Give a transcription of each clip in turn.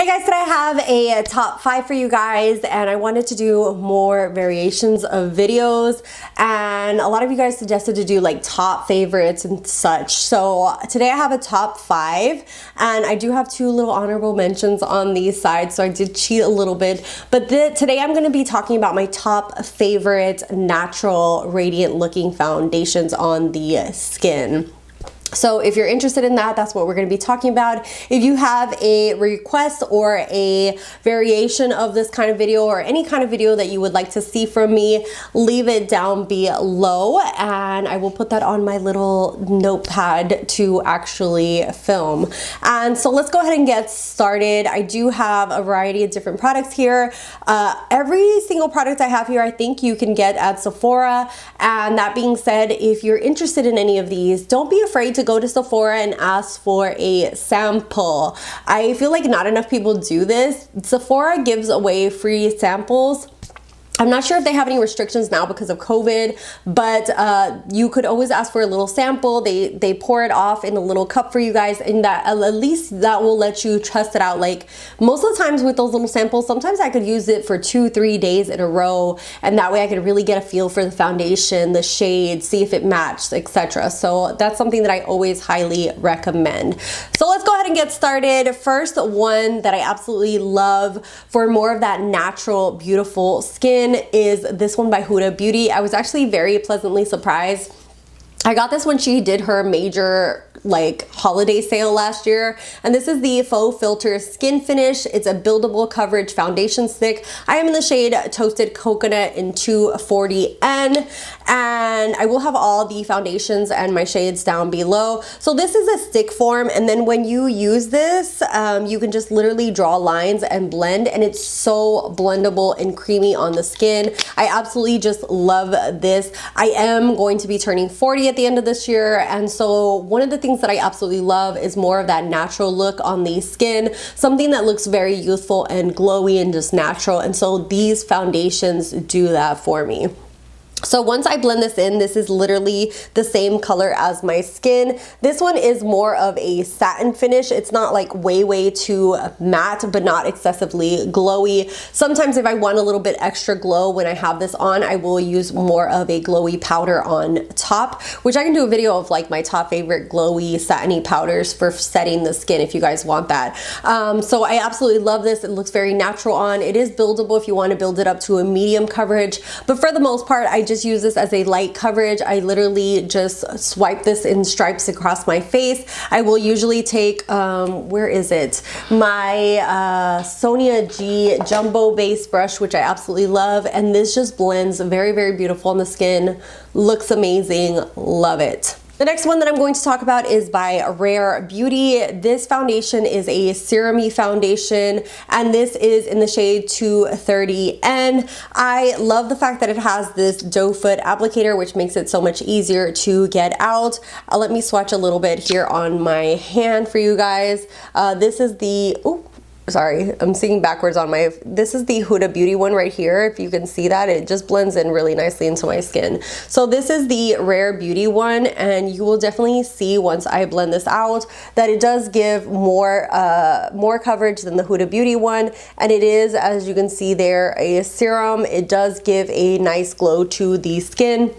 Hey guys, today I have a top 5 for you guys, and I wanted to do more variations of videos, and a lot of you guys suggested to do like top favorites and such. So today I have a top 5, and I do have 2 little honorable mentions on these sides, so I did cheat a little bit. But today I'm going to be talking about my top favorite natural radiant looking foundations on the skin. So if you're interested in that, that's what we're going to be talking about. If you have a request or a variation of this kind of video or any kind of video that you would like to see from me, leave it down below and I will put that on my little notepad to actually film. And so let's go ahead and get started. I do have a variety of different products here. Every single product I have here, I think you can get at Sephora. And that being said, if you're interested in any of these, don't be afraid to go to Sephora and ask for a sample. I feel like not enough people do this. Sephora gives away free samples. I'm not sure if they have any restrictions now because of COVID, but you could always ask for a little sample. They pour it off in a little cup for you guys, and that at least that will let you test it out. Like most of the times with those little samples, sometimes I could use it for 2-3 days in a row, and that way I could really get a feel for the foundation, the shade, see if it matched, etc. So that's something that I always highly recommend. So let's go ahead and get started. First one that I absolutely love for more of that natural, beautiful skin is this one by Huda Beauty. I was actually very pleasantly surprised. I got this when she did her major like holiday sale last year, and this is the Faux Filter Skin Finish. It's a buildable coverage foundation stick. I am in the shade Toasted Coconut in 240N, and I will have all the foundations and my shades down below. So this is a stick form, and then when you use this, you can just literally draw lines and blend, and it's so blendable and creamy on the skin. I absolutely just love this. I am going to be turning 40 at the end of this year, and so one of the things that I absolutely love is more of that natural look on the skin, something that looks very youthful and glowy and just natural, and so these foundations do that for me. So once I blend this in, this is literally the same color as my skin. This one is more of a satin finish. It's not like way too matte, but not excessively glowy. Sometimes if I want a little bit extra glow when I have this on, I will use more of a glowy powder on top, which I can do a video of like my top favorite glowy satiny powders for setting the skin if you guys want that. So I absolutely love this. It looks very natural on. It is buildable if you want to build it up to a medium coverage, but for the most part, I just use this as a light coverage. I literally just swipe this in stripes across my face. I will usually take, where is it? My Sonia G Jumbo Base Brush, which I absolutely love. And this just blends very beautiful on the skin. Looks amazing. Love it. The next one that I'm going to talk about is by Rare Beauty. This foundation is a serum-y foundation, and this is in the shade 230N. I love the fact that it has this doe foot applicator, which makes it so much easier to get out. Let me swatch a little bit here on my hand for you guys. This is the, sorry, I'm seeing backwards on my, this is the Huda Beauty one right here. If you can see that, it just blends in really nicely into my skin. So this is the Rare Beauty one, and you will definitely see once I blend this out that it does give more coverage than the Huda Beauty one, and it is, as you can see there, a serum. It does give a nice glow to the skin.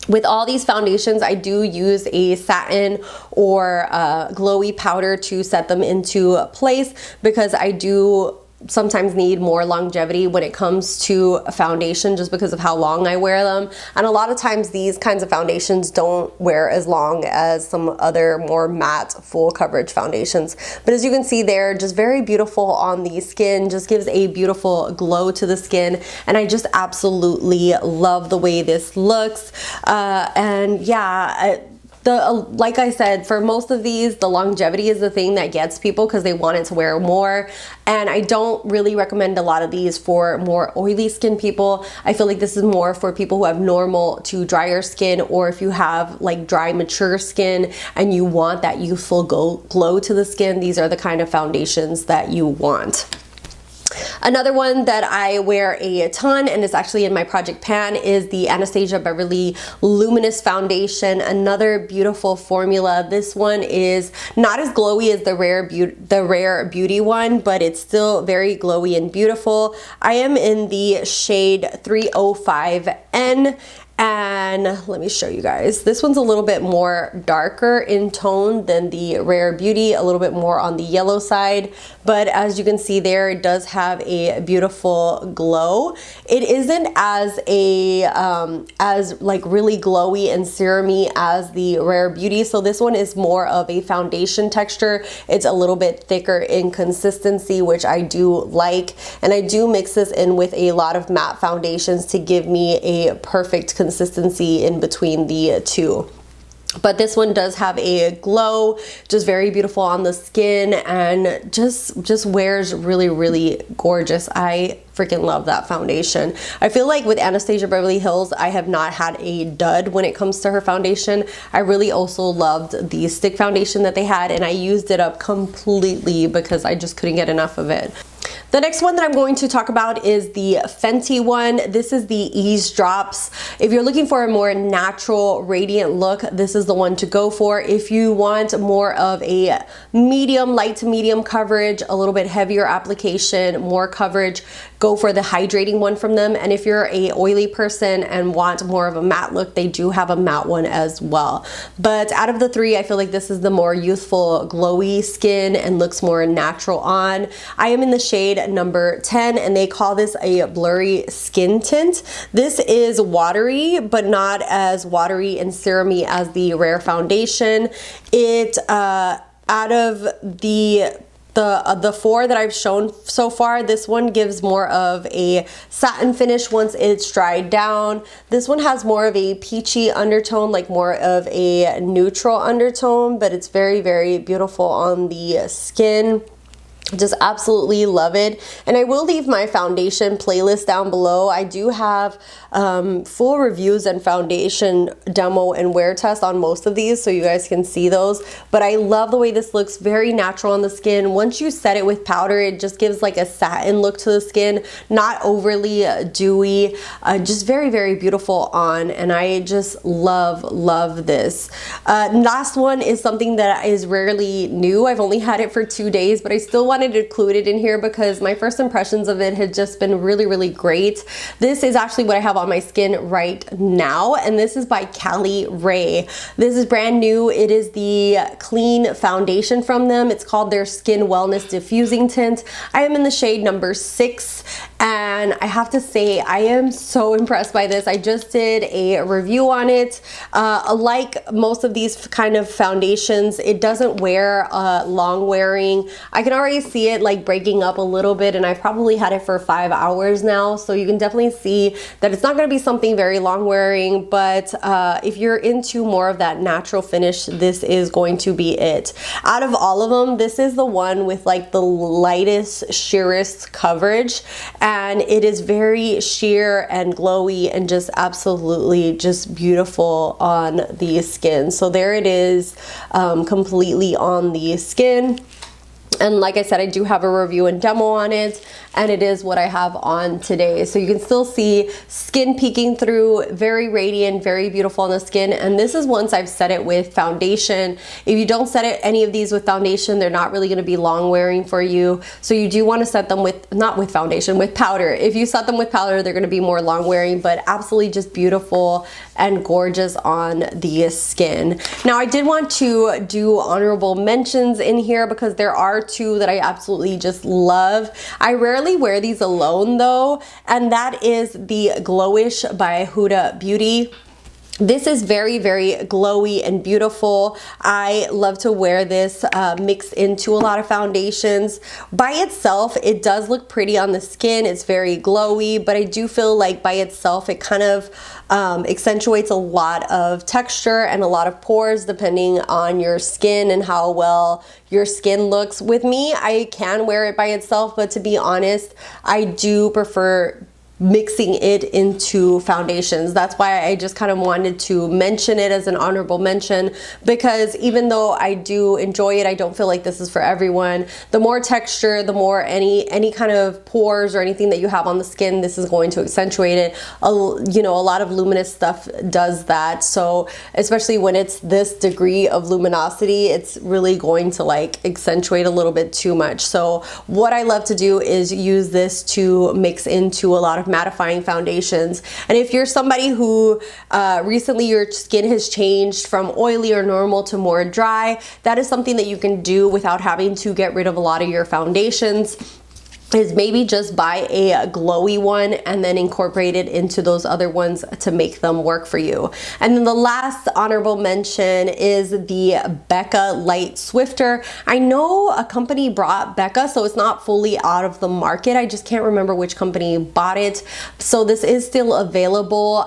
With all these foundations, I do use a satin or glowy powder to set them into place because I do sometimes need more longevity when it comes to a foundation just because of how long I wear them. And a lot of times these kinds of foundations don't wear as long as some other more matte full coverage foundations. But as you can see there, just very beautiful on the skin, just gives a beautiful glow to the skin. And I just absolutely love the way this looks. And yeah, like I said, for most of these, the longevity is the thing that gets people because they want it to wear more. And I don't really recommend a lot of these for more oily skin people. I feel like this is more for people who have normal to drier skin, or if you have like dry, mature skin and you want that youthful glow to the skin, these are the kind of foundations that you want. Another one that I wear a ton, and it's actually in my project pan, is the Anastasia Beverly Luminous Foundation. Another beautiful formula. This one is not as glowy as the Rare Beauty one, but it's still very glowy and beautiful. I am in the shade 305N. And let me show you guys. This one's a little bit more darker in tone than the Rare Beauty, a little bit more on the yellow side. But as you can see there, it does have a beautiful glow. It isn't as like really glowy and serumy as the Rare Beauty. So this one is more of a foundation texture. It's a little bit thicker in consistency, which I do like. And I do mix this in with a lot of matte foundations to give me a perfect consistency in between the two. But this one does have a glow, just very beautiful on the skin, and just wears really, really gorgeous. I freaking love that foundation. I feel like with Anastasia Beverly Hills, I have not had a dud when it comes to her foundation. I really also loved the stick foundation that they had, and I used it up completely because I just couldn't get enough of it. The next one that I'm going to talk about is the Fenty one. This is the Ease Drops. If you're looking for a more natural, radiant look, this is the one to go for. If you want more of a medium, light to medium coverage, a little bit heavier application, more coverage, go for the hydrating one from them. And if you're a oily person and want more of a matte look, they do have a matte one as well. But out of the three, I feel like this is the more youthful, glowy skin and looks more natural on. I am in the shade number 10, and they call this a blurry skin tint. This is watery, but not as watery and serumy as the Rare foundation. It out of the four that I've shown so far, this one gives more of a satin finish once it's dried down. This one has more of a peachy undertone, like more of a neutral undertone, but it's very, very beautiful on the skin. Just absolutely love it. And I will leave my foundation playlist down below. I do have full reviews and foundation demo and wear test on most of these, so you guys can see those. But I love the way this looks, very natural on the skin. Once you set it with powder, it just gives like a satin look to the skin, not overly dewy, just very, very beautiful on. And I just love this. Last one is something that is rarely new. I've only had it for 2 days, but I still wanted to include it in here because my first impressions of it had just been really, really great. This is actually what I have on my skin right now, and this is by Cali Ray. This is brand new. It is the clean foundation from them. It's called their Skin Wellness Diffusing Tint. I am in the shade number 6, and I have to say I am so impressed by this. I just did a review on it. Like most of these kind of foundations, it doesn't wear long wearing. I can already see it like breaking up a little bit, and I've probably had it for 5 hours now, so you can definitely see that it's not going to be something very long wearing. But if you're into more of that natural finish, this is going to be it. Out of all of them, this is the one with like the lightest, sheerest coverage, and it is very sheer and glowy and just absolutely just beautiful on the skin. So there it is, completely on the skin. And like I said, I do have a review and demo on it, and it is what I have on today. So you can still see skin peeking through, very radiant, very beautiful on the skin. And this is once I've set it with foundation. If you don't set any of these with foundation, they're not really going to be long wearing for you. So you do want to set them with, not with foundation, with powder. If you set them with powder, they're going to be more long wearing, but absolutely just beautiful and gorgeous on the skin. Now I did want to do honorable mentions in here because there are two that I absolutely just love. I rarely wear these alone though, and that is the Glowish by Huda Beauty. This is very, very glowy and beautiful. I love to wear this mixed into a lot of foundations. By itself, it does look pretty on the skin. It's very glowy, but I do feel like by itself, it kind of accentuates a lot of texture and a lot of pores depending on your skin and how well your skin looks. With me, I can wear it by itself, but to be honest, I do prefer mixing it into foundations. That's why I just kind of wanted to mention it as an honorable mention, because even though I do enjoy it, I don't feel like this is for everyone. The more texture, the more any kind of pores or anything that you have on the skin, this is going to accentuate it. You know, a lot of luminous stuff does that. So especially when it's this degree of luminosity, it's really going to like accentuate a little bit too much. So what I love to do is use this to mix into a lot of mattifying foundations. And if you're somebody who recently your skin has changed from oily or normal to more dry, that is something that you can do without having to get rid of a lot of your foundations, is maybe just buy a glowy one and then incorporate it into those other ones to make them work for you. And then the last honorable mention is the Becca Light Swifter. I know a company brought Becca, so it's not fully out of the market. I just can't remember which company bought it. So this is still available.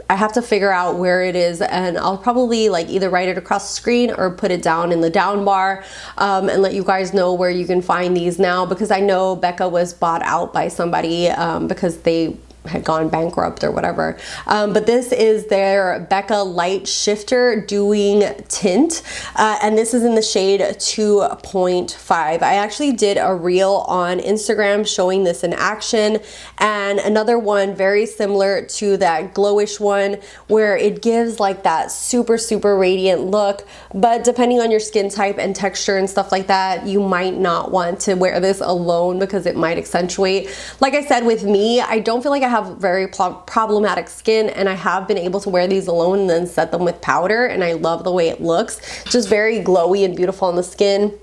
I have to figure out where it is, and I'll probably like either write it across the screen or put it down in the down bar and let you guys know where you can find these now, because I know Becca was bought out by somebody because they had gone bankrupt or whatever. But this is their Becca Light Shifter Dewing Tint, and this is in the shade 2.5. I actually did a reel on Instagram showing this in action, and another one very similar to that glowish one where it gives like that super radiant look. But depending on your skin type and texture and stuff like that, you might not want to wear this alone because it might accentuate. Like I said, with me, I don't feel like I have very problematic skin, and I have been able to wear these alone and then set them with powder, and I love the way it looks. Just very glowy and beautiful on the skin.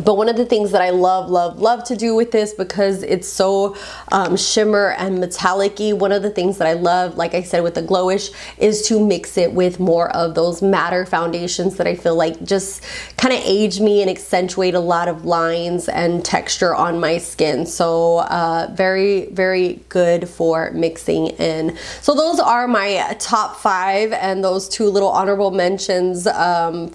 But one of the things that I love to do with this, because it's so shimmer and metallic-y, one of the things that I love, like I said with the glowish, is to mix it with more of those matter foundations that I feel like just kind of age me and accentuate a lot of lines and texture on my skin. So very good for mixing in. So those are my top 5 and those 2 little honorable mentions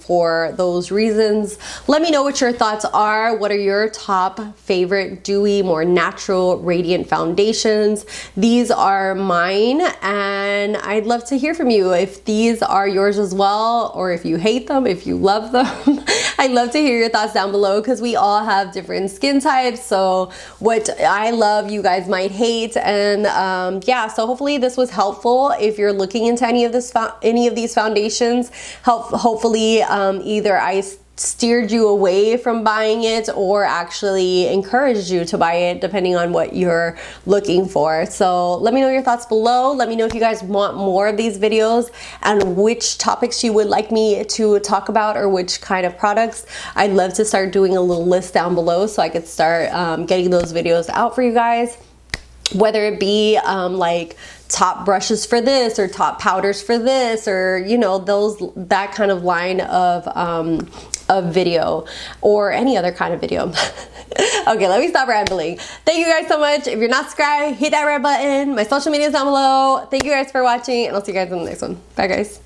for those reasons. Let me know what your thoughts are. What are your top favorite dewy, more natural, radiant foundations? These are mine, and I'd love to hear from you if these are yours as well, or if you hate them, if you love them. I'd love to hear your thoughts down below, because we all have different skin types. So what I love, you guys might hate. And yeah, so hopefully this was helpful. If you're looking into any of these foundations, hopefully either I steered you away from buying it or actually encouraged you to buy it, depending on what you're looking for. So let me know your thoughts below. Let me know if you guys want more of these videos and which topics you would like me to talk about, or which kind of products. I'd love to start doing a little list down below so I could start getting those videos out for you guys, whether it be like top brushes for this or top powders for this, or you know, that kind of line of video, or any other kind of video. Okay, let me stop rambling. Thank you guys so much. If you're not subscribed, hit that red button. My social media is down below. Thank you guys for watching, and I'll see you guys in the next one. Bye guys.